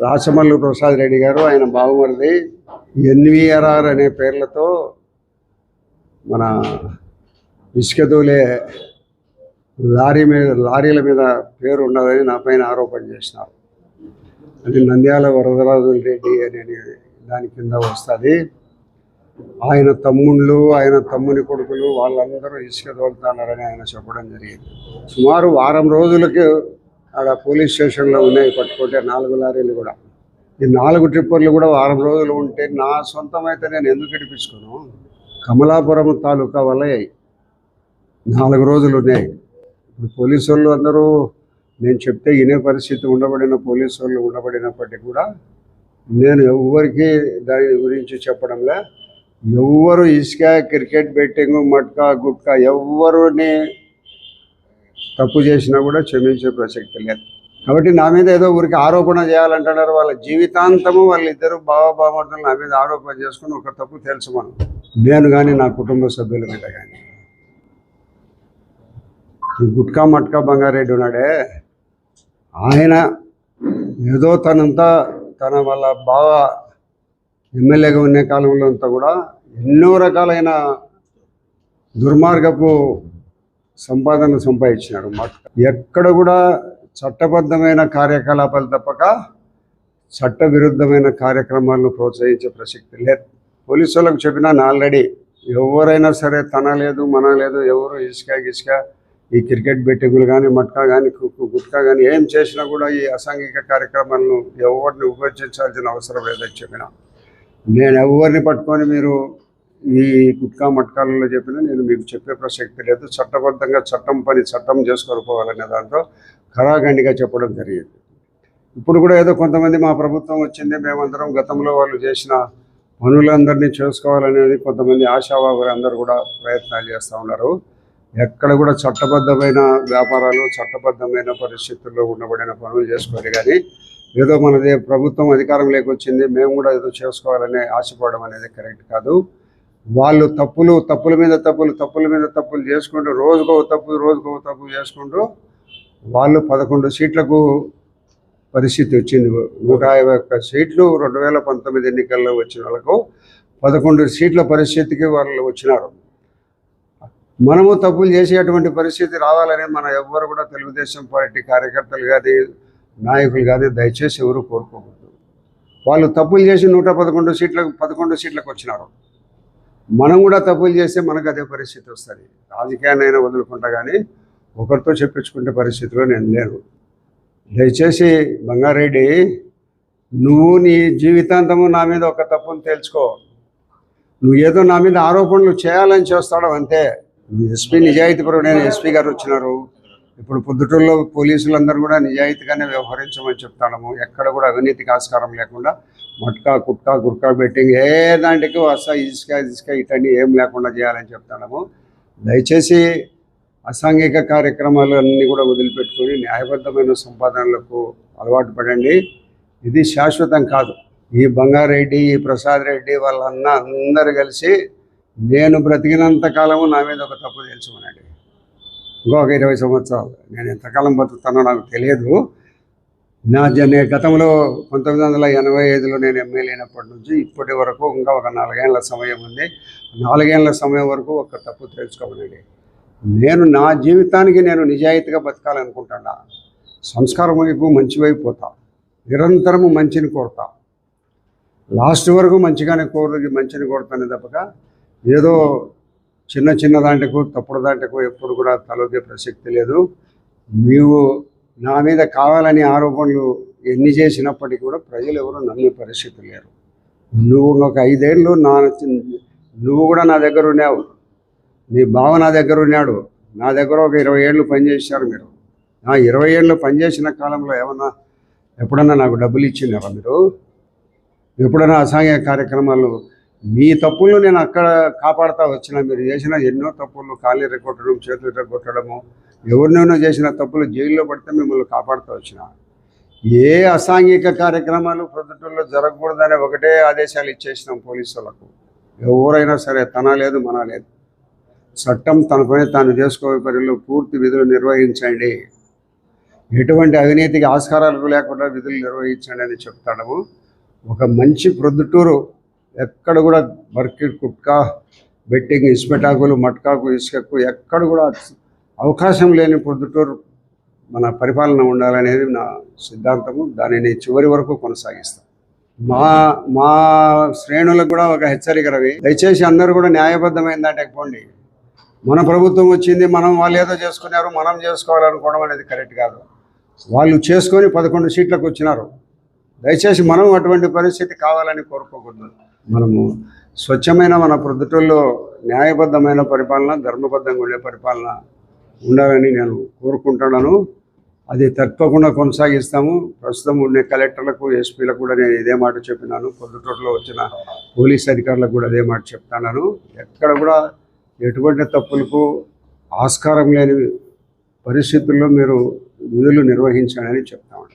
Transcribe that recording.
రాచమల్లు ప్రసాద్ రెడ్డి గారు ఆయన బావమరిది ఎన్వీఆర్ఆర్ అనే పేర్లతో మన ఇసుక తోలే లారీల మీద పేరు ఉన్నదని నా పైన ఆరోపణ చేసినారు. అది నంద్యాల వరదరాజుల రెడ్డి అనే దాని కింద వస్తుంది. ఆయన తమ్ముళ్ళు, ఆయన తమ్ముని కొడుకులు వాళ్ళందరూ ఇసుక తోలుతున్నారని ఆయన చెప్పడం జరిగింది. సుమారు వారం రోజులకి ఆడ పోలీస్ స్టేషన్లో ఉన్నాయి పట్టుకుంటే 4 లారీలు కూడా. ఈ 4 ట్రిప్పర్లు కూడా వారం రోజులు ఉంటే నా సొంతమైతే నేను ఎందుకు ఇడిపించుకోను? కమలాపురం తాలూకా వల్ల 4 రోజులు ఉన్నాయి. ఇప్పుడు పోలీసు వాళ్ళు అందరూ నేను చెప్తే వినే పరిస్థితి ఉండబడిన పోలీసు వాళ్ళు ఉండబడినప్పటికీ కూడా నేను ఎవరికి దాని గురించి చెప్పడంలే. ఎవరు ఇసుక, క్రికెట్ బెట్టింగ్, మట్కా, గుట్కా ఎవరుని తప్పు చేసినా కూడా క్షమించే ప్రసక్తి లేదు. కాబట్టి నా మీద ఏదో ఊరికి ఆరోపణ చేయాలంటున్నారు. వాళ్ళ జీవితాంతము వాళ్ళిద్దరు బావబామర్దులు నా మీద ఆరోపణ చేసుకుని ఒక తప్పు తెలుసుమను. నేను కానీ నా కుటుంబ సభ్యుల మీద కానీ గుట్కా మట్కా బంగారెడ్డి ఉన్నాడే, ఆయన ఏదో తన వాళ్ళ బావ ఎమ్మెల్యేగా ఉన్న కాలంలో అంతా కూడా ఎన్నో రకాలైన దుర్మార్గపు సంపాదన సంపాదించినాడు. ఎక్కడ కూడా చట్టబద్ధమైన కార్యకలాపాలు తప్పక చట్ట విరుద్ధమైన కార్యక్రమాలను ప్రోత్సహించే ప్రసక్తి లేదు. పోలీసు వాళ్ళకు చెప్పినాను ఆల్రెడీ, ఎవరైనా సరే తనలేదు మనలేదు, ఎవరు ఇసుక ఈ క్రికెట్ బెట్టింగులు కానీ, మట్కా కానీ, గుట్కా కానీ ఏం చేసినా కూడా ఈ అసాంఘిక కార్యక్రమాలను ఎవరిని ఉపయోగించాల్సిన అవసరం లేదని చెప్పిన. నేను ఎవరిని పట్టుకొని మీరు ఈ గుట్కా మట్కాలలో చెప్పినా నేను మీకు చెప్పే ప్రసక్తి లేదు. చట్టబద్ధంగా చట్టం చేసుకొని పోవాలనే దాంతో ఖరాఖండిగా చెప్పడం జరిగింది. ఇప్పుడు కూడా ఏదో కొంతమంది మా ప్రభుత్వం వచ్చింది, మేమందరం గతంలో వాళ్ళు చేసిన పనులందరినీ చేసుకోవాలనేది కొంతమంది ఆశావాహులు అందరూ కూడా ప్రయత్నాలు చేస్తూ ఉన్నారు. ఎక్కడ కూడా చట్టబద్ధమైన వ్యాపారాలు, చట్టబద్ధమైన పరిస్థితుల్లో ఉండబడిన పనులు చేసుకోవాలి. కానీ ఏదో మనది ప్రభుత్వం అధికారం లేకొచ్చింది మేము కూడా ఏదో చేసుకోవాలని ఆశపడడం అనేది కరెక్ట్ కాదు. వాళ్ళు తప్పుల మీద తప్పులు చేసుకుంటూ రోజుకో తప్పు చేసుకుంటూ వాళ్ళు 11 సీట్లకు పరిస్థితి వచ్చింది. 151 సీట్లు 2019 ఎన్నికల్లో వచ్చిన వాళ్ళకు 11 సీట్ల పరిస్థితికి వాళ్ళు వచ్చినారు. మనము తప్పులు చేసేటువంటి పరిస్థితి రావాలని మన ఎవ్వరు కూడా తెలుగుదేశం పార్టీ కార్యకర్తలు కానీ నాయకులు కానీ దయచేసి ఎవరు కోరుకోకూడదు. వాళ్ళు తప్పులు చేసి 11 సీట్లకు వచ్చినారు. మనం కూడా తప్పులు చేస్తే మనకు అదే పరిస్థితి వస్తుంది. రాజకీయాన్నైనా వదులుకుంటా కానీ ఒకరితో చెప్పించుకునే పరిస్థితిలో నేను లేను. దయచేసి బంగారెడ్డి, నువ్వు నీ జీవితాంతము నా మీద ఒక తప్పును తేల్చుకో. నువ్వు ఏదో నా మీద ఆరోపణలు చేయాలని చేస్తాడు అంతే. ఎస్పీ నిజాయితీపరుడైన ఎస్పీ గారు వచ్చినారు. ఇప్పుడు పొద్దుటూరులో పోలీసులందరూ కూడా నిజాయితీగానే వ్యవహరించమని చెప్తాము. ఎక్కడ కూడా అవినీతికి ఆస్కారం లేకుండా మట్కా, గుట్కా బెట్టింగ్ ఏ దాంట్కి ఇసుక ఇటన్నీ ఏం లేకుండా చేయాలని చెప్తాము. దయచేసి అసాంఘిక కార్యక్రమాలు అన్నీ కూడా వదిలిపెట్టుకొని న్యాయబద్ధమైన సంపాదనలకు అలవాటు పడండి. ఇది శాశ్వతం కాదు. ఈ బంగారెడ్డి, ఈ ప్రసాద్ రెడ్డి అందరూ కలిసి నేను బ్రతికినంత కాలము నా మీద ఒక తప్పు తెలుసుకున్నాడు. ఇంకొక 20 సంవత్సరాలు నేను ఎంతకాలం బతుకుతానో నాకు తెలియదు. నేను గతంలో 1985లో నేను ఎమ్మెల్యే అయినప్పటి నుంచి ఇప్పటి వరకు ఇంకా ఒక 4 ఏళ్ల సమయం ఉంది. 4 ఏళ్ల సమయం వరకు ఒక తప్పు తెలుసుకోమనండి. నేను నా జీవితానికి నేను నిజాయితీగా బతకాలనుకుంటున్నా. సంస్కారం వైపు, మంచి వైపు పోతా. నిరంతరము మంచిని కోరుతా. లాస్ట్ వరకు మంచిని కోరుతానే తప్పక ఏదో చిన్న దాంట్లకు, తప్పుడు దాంట్లకు ఎప్పుడు కూడా తలొద్దే ప్రసక్తి లేదు. నీవు నా మీద కావాలని ఆరోపణలు ఎన్ని చేసినప్పటికీ కూడా ప్రజలు ఎవరు నమ్మే పరిస్థితి లేరు. నువ్వు ఒక 5 ఏళ్ళు నువ్వు కూడా నా దగ్గర ఉన్నావు, నీ బావ నా దగ్గర ఉన్నాడు. నా దగ్గర ఒక 20 ఏళ్ళు పనిచేశారు మీరు. నా 20 ఏళ్ళు పనిచేసిన కాలంలో ఎప్పుడన్నా నాకు డబ్బులు ఇచ్చినారా మీరు? ఎప్పుడైనా అసాంఘిక కార్యక్రమాలు మీ తప్పులను నేను అక్కడ కాపాడుతూ వచ్చిన. మీరు చేసిన ఎన్నో తప్పులు, కాళ్ళు రెక్కొట్టడం, చేతులు రెక్కొట్టడము, ఎవరినైనా చేసిన తప్పులు జైల్లో పడితే మిమ్మల్ని కాపాడుతూ వచ్చిన. ఏ అసాంఘిక కార్యక్రమాలు ప్రొద్దుటూరులో జరగకూడదనే ఒకటే ఆదేశాలు ఇచ్చేసినాం పోలీసు వాళ్ళకు. ఎవరైనా సరే తన లేదు మన లేదు, చట్టం తన పని తాను చేసుకోే పరిలో పూర్తి విధులు నిర్వహించండి. ఎటువంటి అవినీతికి ఆస్కారాలు లేకుండా విధులు నిర్వహించండి అని చెప్తాము. ఒక మంచి ప్రొద్దుటూరు, ఎక్కడ కూడా బర్కిట్ కుట్కా బెట్టింగ్ ఇసుపెటాకులు మట్కాకు ఇసుకకు ఎక్కడ కూడా అవకాశం లేని ప్రొద్దుటూరు మన పరిపాలన ఉండాలనేది నా సిద్ధాంతము. దానిని చివరి వరకు కొనసాగిస్తాం. మా మా శ్రేణులకు కూడా ఒక హెచ్చరిక రవి, దయచేసి అందరూ కూడా న్యాయబద్ధమైన దాంట్లో పోండి. మన ప్రభుత్వం వచ్చింది, వాళ్ళు ఏదో చేసుకున్నారు, మనం చేసుకోవాలనుకోవడం అనేది కరెక్ట్ కాదు. వాళ్ళు చేసుకొని 11 సీట్లకు వచ్చినారు. దయచేసి మనం అటువంటి పరిస్థితి కావాలని కోరుకోకూడదు. మనము స్వచ్ఛమైన మన ప్రొద్దుటూరులో న్యాయబద్ధమైన పరిపాలన, ధర్మబద్ధంగా ఉండే పరిపాలన ఉండాలని నేను కోరుకుంటున్నాను. అది తప్పకుండా కొనసాగిస్తాము. ప్రస్తుతం ఉండే కలెక్టర్లకు, ఎస్పీలకు కూడా నేను ఇదే మాట చెప్పినాను. ప్రొద్దుటూరులో వచ్చిన పోలీస్ అధికారులకు కూడా అదే మాట చెప్తున్నాను. ఎక్కడ కూడా ఎటువంటి తప్పులకు ఆస్కారం లేని పరిస్థితుల్లో మీరు విధులు నిర్వహించాలని చెప్తాను.